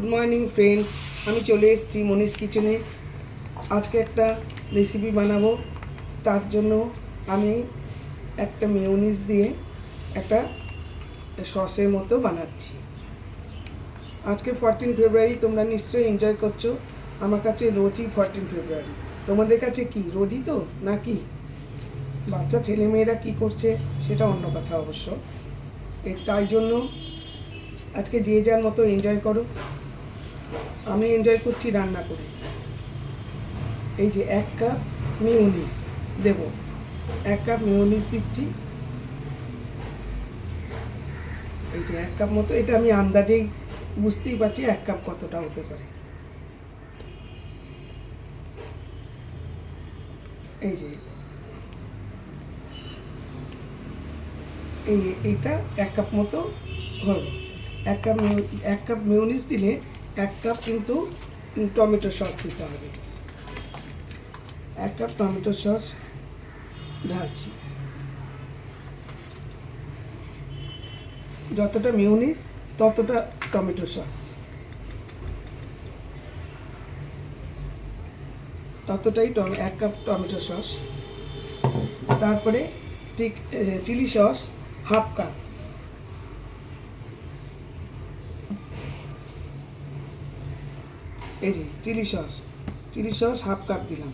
Good morning friends, আমি চলে এসেছি মনীষ কিচেনে। আজকে একটা রেসিপি বানাবো। তার জন্য আমি একটা মেয়োনিজ দিয়ে একটা সসের মতো বানাচ্ছি। আজকে 14 ফেব্রুয়ারি, তোমরা নিশ্চয়ই এনজয় করছো। আমার কাছে রোজই 14 ফেব্রুয়ারি। তোমাদের কাছে কি রোজই তো নাকি? বাচ্চা ছেলেমেয়েরা কী করছে সেটা অন্য কথা অবশ্য। তাই জন্য আজকে যে যার মতো এনজয় করো। আমি এনজয় করছি রান্না করে। এই যে 1 কাপ মেয়োনিজ দেব, 1 কাপ মেয়োনিজ দিচ্ছি। এই যে 1 কাপ মতো, এটা আমি আন্দাজেই বুঝতেই পারছি 1 কাপ কতটা হতে পারে। এই যে এইটা 1 কাপ মতো হলো। 1 কাপ মেয়োনিজ দিলে 1 কাপ কিন্তু টমেটো সস দিতে হবে। 1 কাপ টমেটো সস ঢালছি। যতটা মেয়োনিজ ততটা টমেটো সস, ততটাই 1 কাপ টমেটো সস। তারপরে ঠিক চিলি সস ½ কাপ, এই যে চিলি সস ½ কাপ দিলাম।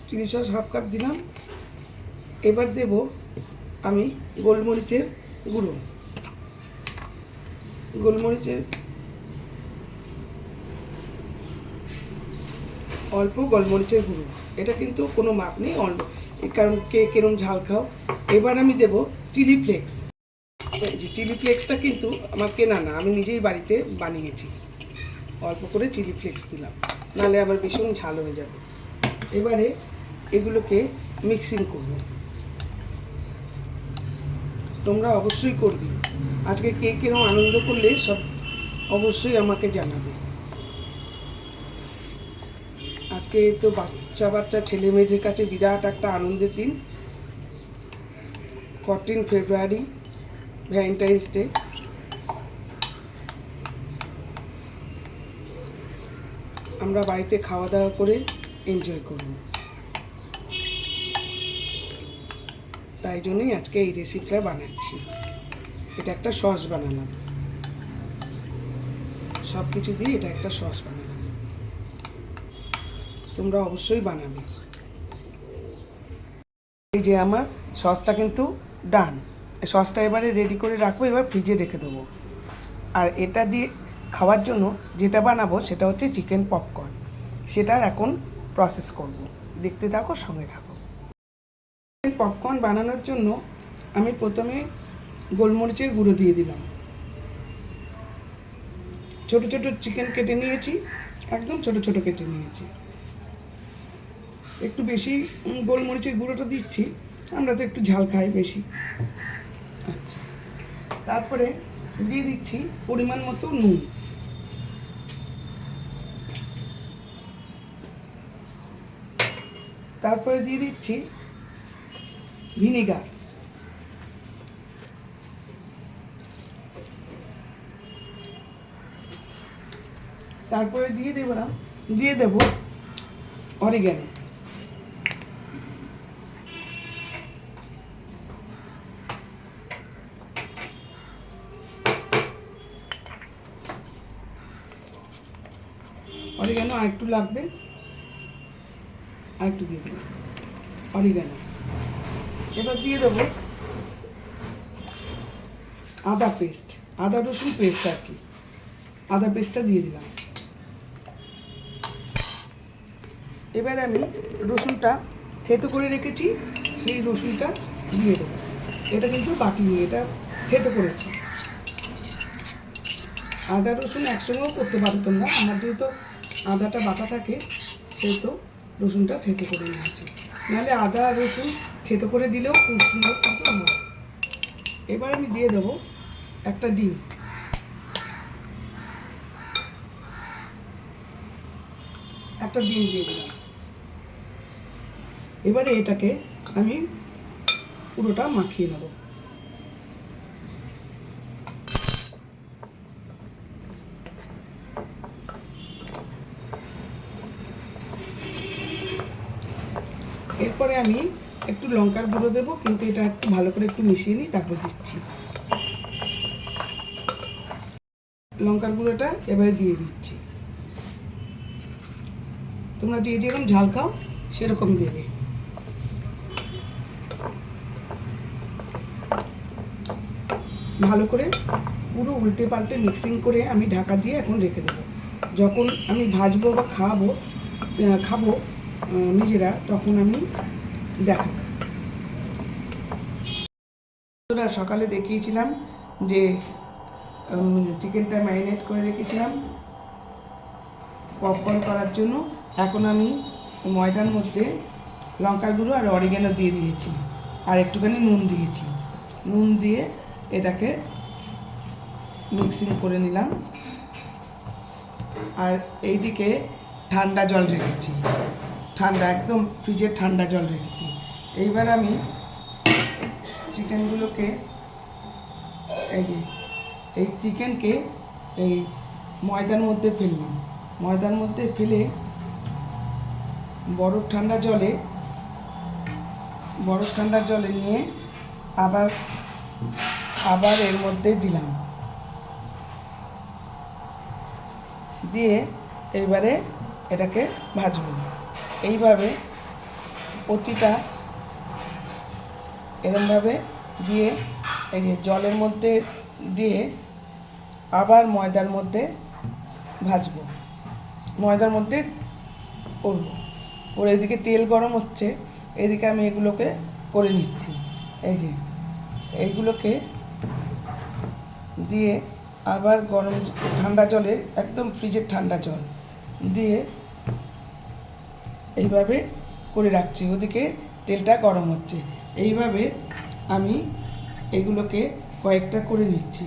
চিলি সস ½ কাপ দিলাম। এবার দেব আমি গোলমরিচের গুঁড়ো। অল্প গোলমরিচের গুঁড়ো, এটা কিন্তু কোনো মাপ নেই, অল্প, কারণ কে কিরম ঝাল খাও। এবার আমি দেব চিলি ফ্লেক্স। যে চিলি ফ্লেক্সটা কিন্তু আমার কেনা না, আমি নিজেই বাড়িতে বানিয়েছি। অল্প করে চিলি ফ্লেক্স দিলাম, নাহলে আবার ভীষণ ঝাল হয়ে যাবে। এবারে এগুলোকে মিক্সিং করব। তোমরা অবশ্যই করবে। আজকে কে কিরম আনন্দ করলে সব অবশ্যই আমাকে জানাবে। আজকে তো বাচ্চা ছেলে মেয়েদের কাছে বিরাট একটা আনন্দের দিন। 14 ফেব্রুয়ারি, ভ্যালেন্টাইন্স ডে। আমরা বাড়িতে খাওয়া দাওয়া করে এনজয় করব। তাই জন্যই আজকে এই রেসিপিটা বানাচ্ছি। এটা একটা সস বানালাম, সব কিছু দিয়ে এটা একটা সস বানালাম। তোমরা অবশ্যই বানাবে। এই যে আমার সসটা কিন্তু ডান। সসটা এবারে রেডি করে রাখবো, এবার ফ্রিজে রেখে দেবো। আর এটা দিয়ে খাওয়ার জন্য যেটা বানাবো সেটা হচ্ছে চিকেন পপকর্ন। সেটার এখন প্রসেস করব, দেখতে থাকো, সঙ্গে থাকো। চিকেন পপকর্ন বানানোর জন্য আমি প্রথমে গোলমরিচের গুঁড়ো দিয়ে দিলাম। ছোট ছোট চিকেন কেটে নিয়েছি, একদম ছোট ছোট কেটে নিয়েছি। একটু বেশি গোলমরিচের গুঁড়োটা দিচ্ছি, আমরা তো একটু ঝাল খাই বেশি। আচ্ছা, তারপরে দিয়ে দিচ্ছি পরিমাণ মতো নুন। তারপরে দিয়ে দিচ্ছি ভিনিগার। তারপরে দিয়ে দেব অরিগ্যানো। অরিগ্যানো আর একটু লাগবে, আর একটু দিয়ে দেবো অরিগ্যানো। এবার দিয়ে দেবো আদা পেস্ট, আদা রসুন পেস্ট আর কি, আদা পেস্টটা দিয়ে দিলাম। এবার আমি রসুনটা থেতো করে রেখেছি, সেই রসুনটা দিয়ে দেবো। এটা কিন্তু বাটি নিয়ে, এটা থেতো করেছি। আদা রসুন একসঙ্গেও করতে পারো তোমরা, আমার যেহেতু আদাটা বাটা থাকে সেহেতু রসুনটা থেতো করে নিয়েছি। নাহলে আদা রসুন থেতো করে দিলেও খুব সুন্দর মতো হয়। এবার আমি দিয়ে দেবো একটা ডিম। একটা ডিম দিয়ে দিলাম। এবারে এটাকে আমি পুরোটা মাখিয়ে নেব। পরে আমি একটু লঙ্কার গুঁড়ো দেবো, কিন্তু এটা একটু ভালো করে একটু মিশিয়ে নিই, তারপর দিচ্ছি লঙ্কার গুঁড়োটা। এবারে দিয়ে দিচ্ছি। তোমরা যে যেরকম ঝাল খাও সেরকম দেবে। ভালো করে পুরো উল্টে পাল্টে মিক্সিং করে আমি ঢাকা দিয়ে এখন রেখে দেবো। যখন আমি ভাজবো বা খাবো নিজেরা, তখন আমি দেখাবো। সকালে দেখিয়েছিলাম যে চিকেনটা ম্যারিনেট করে রেখেছিলাম পপকর্ন করার জন্য। এখন আমি ময়দার মধ্যে লঙ্কার গুঁড়ো আর অরিগ্যানো দিয়ে দিয়েছি, আর একটুখানি নুন দিয়েছি। নুন দিয়ে এটাকে মিক্সিং করে নিলাম। আর এইদিকে ঠান্ডা জল রেখেছি, একদম ফ্রিজের ঠান্ডা জল রেখেছি। এইবার আমি চিকেনগুলোকে এই চিকেনকে এই ময়দার মধ্যে ফেললাম। ময়দার মধ্যে ফেলে বরফ ঠান্ডা জলে নিয়ে আবার এর মধ্যে দিলাম, দিয়ে এইবারে এটাকে ভাজবো। এইভাবে প্রতিটা এরমভাবে দিয়ে এই যে জলের মধ্যে দিয়ে আবার ময়দার মধ্যে ভাজবো, ময়দার মধ্যে করবো। ওর এদিকে তেল গরম হচ্ছে, এদিকে আমি এগুলোকে করে নিচ্ছি। এই যে এইগুলোকে দিয়ে আবার ঠান্ডা জলে, একদম ফ্রিজের ঠান্ডা জল দিয়ে এইভাবে করে রাখছি। ওদিকে তেলটা গরম হচ্ছে। এইভাবে আমি এগুলোকে কয়েকটা করে নিচ্ছি।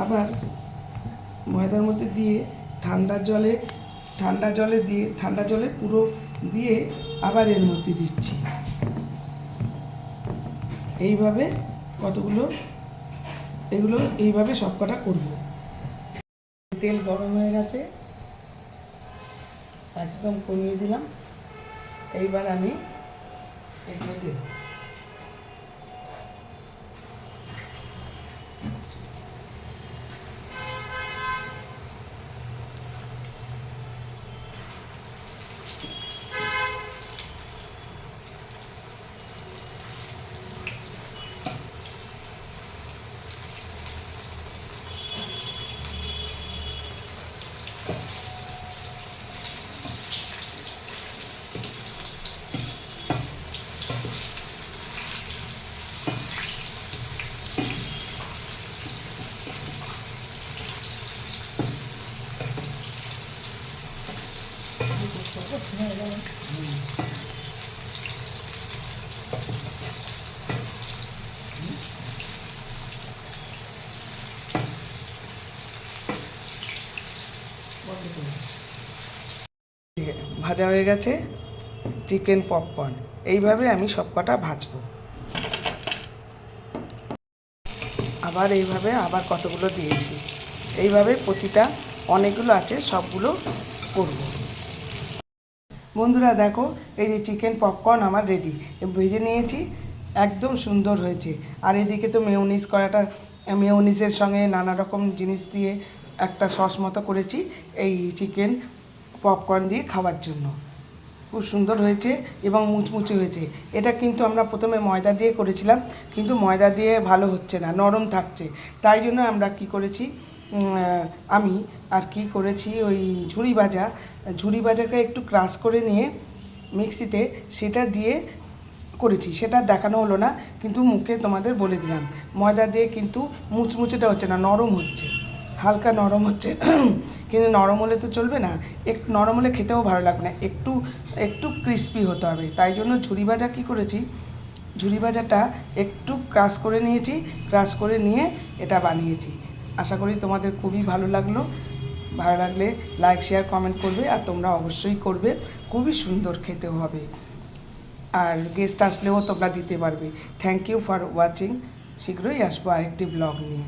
আবার ময়দার মধ্যে দিয়ে ঠান্ডা জলে পুরো দিয়ে আবার এর মধ্যে দিচ্ছি। এইভাবে এগুলো এইভাবে সবকটা করব। তেল গরম হয়ে গেছে, একদম কমিয়ে দিলাম। এইবার আমি এগুলো দেব। ভাজা হয়ে গেছে চিকেন পপকর্ন। এইভাবে আমি সবকটা ভাজবো। আবার কতগুলো দিয়েছি। এইভাবে প্রতিটা অনেকগুলো আছে, সবগুলো করব। বন্ধুরা দেখো, এই যে চিকেন পপকর্ন আমার রেডি, ভেজে নিয়েছি, একদম সুন্দর হয়েছে। আর এদিকে তো মেয়োনিজের সঙ্গে নানা রকম জিনিস দিয়ে একটা সস মতো করেছি এই চিকেন পপকর্ন দিয়ে খাওয়ার জন্য। খুব সুন্দর হয়েছে এবং মুচমুচে হয়েছে। এটা কিন্তু আমরা প্রথমে ময়দা দিয়ে করেছিলাম, কিন্তু ময়দা দিয়ে ভালো হচ্ছে না, নরম থাকছে। তাই জন্য আমরা কি করেছি ওই ঝুরি ভাজাকে একটু ক্রাশ করে নিয়ে মিক্সিতে সেটা দিয়ে করেছি। সেটা দেখানো হলো না, কিন্তু মুখে তোমাদের বলে দিলাম। ময়দা দিয়ে কিন্তু মুচমুচেটা হচ্ছে না, নরম হচ্ছে, হালকা নরম হচ্ছে। কিন্তু নরম হলে তো চলবে না, একটু নরম হলে খেতেও ভালো লাগবে না, একটু ক্রিস্পি হতে হবে। তাই জন্য ঝুরি ভাজাটা একটু ক্রাশ করে নিয়েছি, ক্রাশ করে নিয়ে এটা বানিয়েছি। আশা করি তোমাদের খুবই ভালো লাগলো। ভালো লাগলে লাইক, শেয়ার, কমেন্ট করবে, আর তোমরা অবশ্যই করবে। খুবই সুন্দর খেতেও হবে, আর গেস্ট আসলেও তোমরা দিতে পারবে। Thank you for watching. শীঘ্রই আসবো আরেকটি ব্লগ নিয়ে।